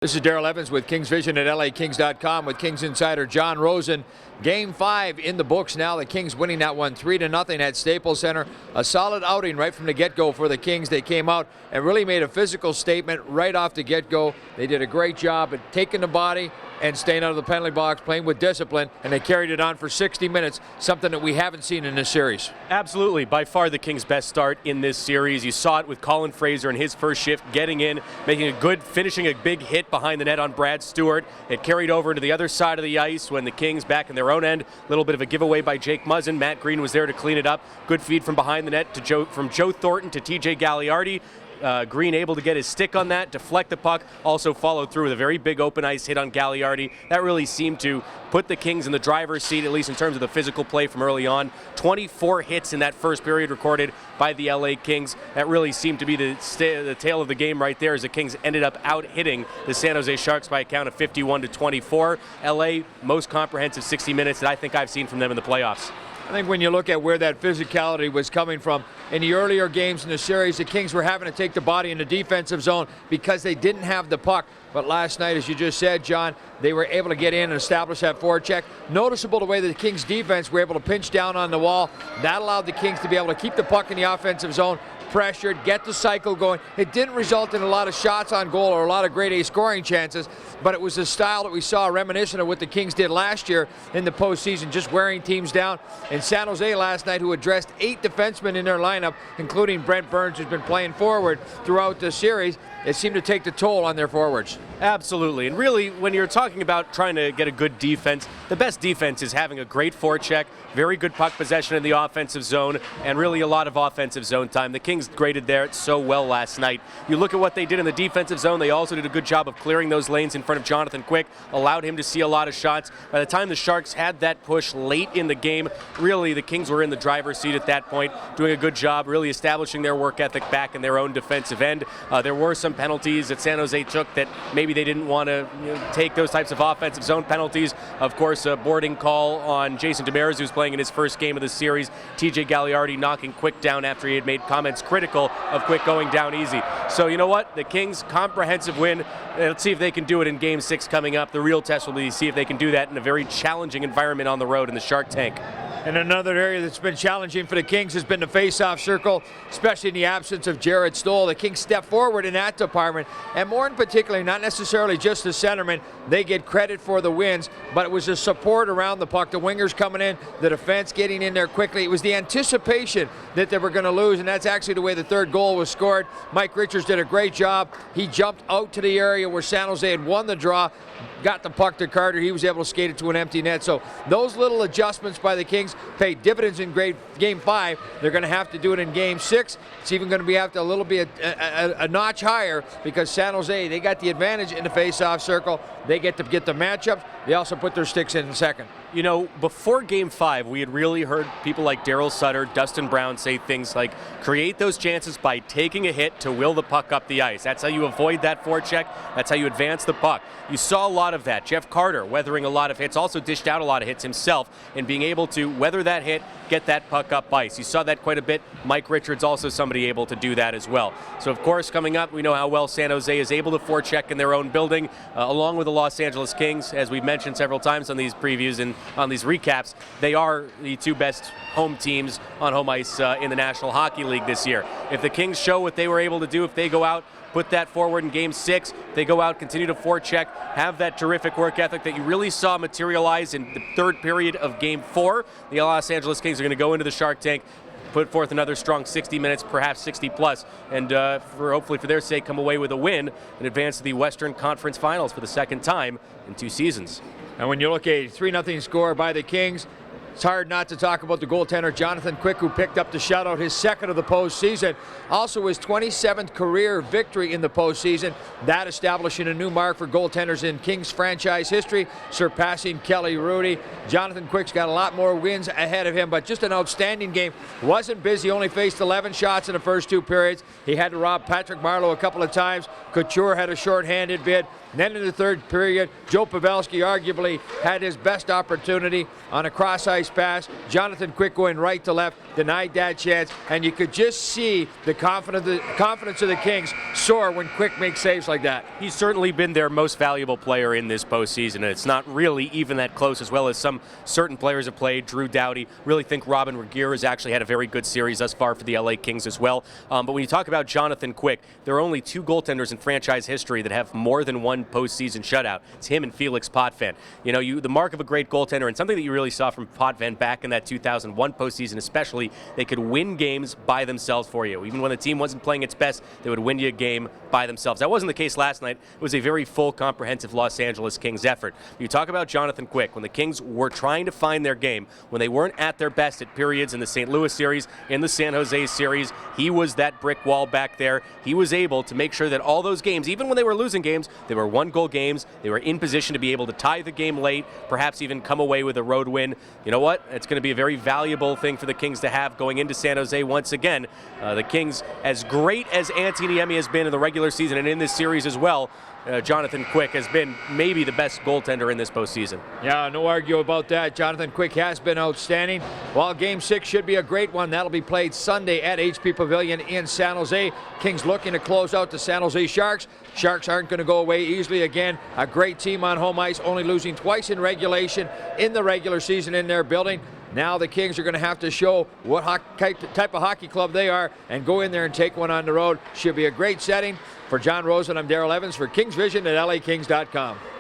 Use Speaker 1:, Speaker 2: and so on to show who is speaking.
Speaker 1: This is Daryl Evans with Kings Vision at LAKings.com with Kings insider John Rosen. Game 5 in the books now. The Kings winning that one 3-0 at Staples Center. A solid outing right from the get-go for the Kings. They came out and really made a physical statement right off the get-go. They did a great job at taking the body and staying out of the penalty box, playing with discipline, and they carried it on for 60 minutes, something that we haven't seen in this series.
Speaker 2: Absolutely. By far the Kings' best start in this series. You saw it with Colin Fraser in his first shift, getting in, finishing a big hit behind the net on Brad Stewart. It carried over to the other side of the ice when the Kings, back in their own end, a little bit of a giveaway by Jake Muzzin. Matt Green was there to clean it up. Good feed from behind the net from Joe Thornton to TJ Gagliardi. Green able to get his stick on that, deflect the puck, also followed through with a very big open ice hit on Gagliardi. That really seemed to put the Kings in the driver's seat, at least in terms of the physical play from early on. 24 hits in that first period recorded by the LA Kings. That really seemed to be the tail of the game right there, as the Kings ended up out-hitting the San Jose Sharks by a count of 51-24. LA, most comprehensive 60 minutes that I think I've seen from them in the playoffs.
Speaker 1: I think when you look at where that physicality was coming from, in the earlier games in the series, the Kings were having to take the body in the defensive zone because they didn't have the puck. But last night, as you just said, John, they were able to get in and establish that forecheck. Noticeable the way that the Kings defense were able to pinch down on the wall. That allowed the Kings to be able to keep the puck in the offensive zone, pressured, get the cycle going. It didn't result in a lot of shots on goal or a lot of grade A scoring chances, but it was the style that we saw reminiscent of what the Kings did last year in the postseason, just wearing teams down. And San Jose last night, who addressed 8 defensemen in their lineup, including Brent Burns, who's been playing forward throughout the series, it seemed to take the toll on their forwards.
Speaker 2: Absolutely. And really, when you're talking about trying to get a good defense, the best defense is having a great forecheck, very good puck possession in the offensive zone, and really a lot of offensive zone time. The Kings graded there so well last night. You look at what they did in the defensive zone, they also did a good job of clearing those lanes in front of Jonathan Quick, allowed him to see a lot of shots. By the time the Sharks had that push late in the game, really the Kings were in the driver's seat at that point, doing a good job, really establishing their work ethic back in their own defensive end. There were some penalties that San Jose took that maybe they didn't want to take, those types of offensive zone penalties. Of course, a boarding call on Jason Demers, who's playing in his first game of the series. TJ Gagliardi knocking Quick down after he had made comments critical of Quick going down easy. So you know what? The Kings' comprehensive win. Let's see if they can do it in Game 6 coming up. The real test will be to see if they can do that in a very challenging environment on the road in the Shark Tank.
Speaker 1: And another area that's been challenging for the Kings has been the face-off circle, especially in the absence of Jared Stoll. The Kings step forward in that department, and more in particular, not necessarily just the centermen. They get credit for the wins, but it was the support around the puck, the wingers coming in, the defense getting in there quickly. It was the anticipation that they were going to lose, and that's actually the way the third goal was scored. Mike Richards did a great job. He jumped out to the area where San Jose had won the draw, got the puck to Carter. He was able to skate it to an empty net. So those little adjustments by the Kings paid dividends in Game 5. They're going to have to do it in Game 6. It's even going to be a little bit a notch higher because San Jose, they got the advantage in the face-off circle. They get to get the matchups. They also put their sticks in second.
Speaker 2: You know, before Game 5, we had really heard people like Daryl Sutter, Dustin Brown say things like, create those chances by taking a hit to will the puck up the ice. That's how you avoid that forecheck. That's how you advance the puck. You saw a lot of that. Jeff Carter weathering a lot of hits, also dished out a lot of hits himself, and being able to weather that hit, get that puck up ice. You saw that quite a bit. Mike Richards also somebody able to do that as well. So of course, coming up, we know how well San Jose is able to forecheck in their own building, along with the Los Angeles Kings. As we've mentioned several times on these previews and on these recaps, they are the 2 best home teams on home ice in the National Hockey League this year. If the Kings show what they were able to do, if they go out, put that forward in Game 6, they go out, continue to forecheck, have that terrific work ethic that you really saw materialize in the third period of Game 4. The Los Angeles Kings are going to go into the Shark Tank, put forth another strong 60 minutes, perhaps 60 plus, and hopefully for their sake come away with a win and advance to the Western Conference Finals for the second time in 2 seasons.
Speaker 1: And when you look at a 3-0 score by the Kings, it's hard not to talk about the goaltender Jonathan Quick, who picked up the shutout, his second of the postseason. Also his 27th career victory in the postseason. That establishing a new mark for goaltenders in Kings franchise history, surpassing Kelly Rudy. Jonathan Quick's got a lot more wins ahead of him, but just an outstanding game. Wasn't busy, only faced 11 shots in the first 2 periods. He had to rob Patrick Marleau a couple of times. Couture had a short-handed bid. And then in the third period, Joe Pavelski arguably had his best opportunity on a cross-ice pass. Jonathan Quick going right to left, denied that chance, and you could just see the confidence of the Kings soar when Quick makes saves like that.
Speaker 2: He's certainly been their most valuable player in this postseason, and it's not really even that close, as well as some certain players have played. Drew Doughty, really think Robin Regehr has actually had a very good series thus far for the LA Kings as well. But when you talk about Jonathan Quick, there are only 2 goaltenders in franchise history that have more than one postseason shutout. It's him and Felix Potvin. You know, the mark of a great goaltender, and something that you really saw from Potvin back in that 2001 postseason especially, they could win games by themselves for you. Even when the team wasn't playing its best, they would win you a game by themselves. That wasn't the case last night. It was a very full, comprehensive Los Angeles Kings effort. You talk about Jonathan Quick, when the Kings were trying to find their game, when they weren't at their best at periods in the St. Louis series, in the San Jose series, he was that brick wall back there. He was able to make sure that all those games, even when they were losing games, they were 1-goal games. They were in position to be able to tie the game late, perhaps even come away with a road win. You know what? It's going to be a very valuable thing for the Kings to have going into San Jose once again. The Kings, as great as Antti Niemi has been in the regular season and in this series as well, Jonathan Quick has been maybe the best goaltender in this postseason.
Speaker 1: Yeah, no argue about that. Jonathan Quick has been outstanding. While Game 6 should be a great one. That'll be played Sunday at HP Pavilion in San Jose. Kings looking to close out the San Jose Sharks. Sharks aren't going to go away easily again. A great team on home ice, only losing twice in regulation in the regular season in their building. Now the Kings are going to have to show what type of hockey club they are and go in there and take one on the road. Should be a great setting. For John Rosen, I'm Daryl Evans for Kings Vision at LAKings.com.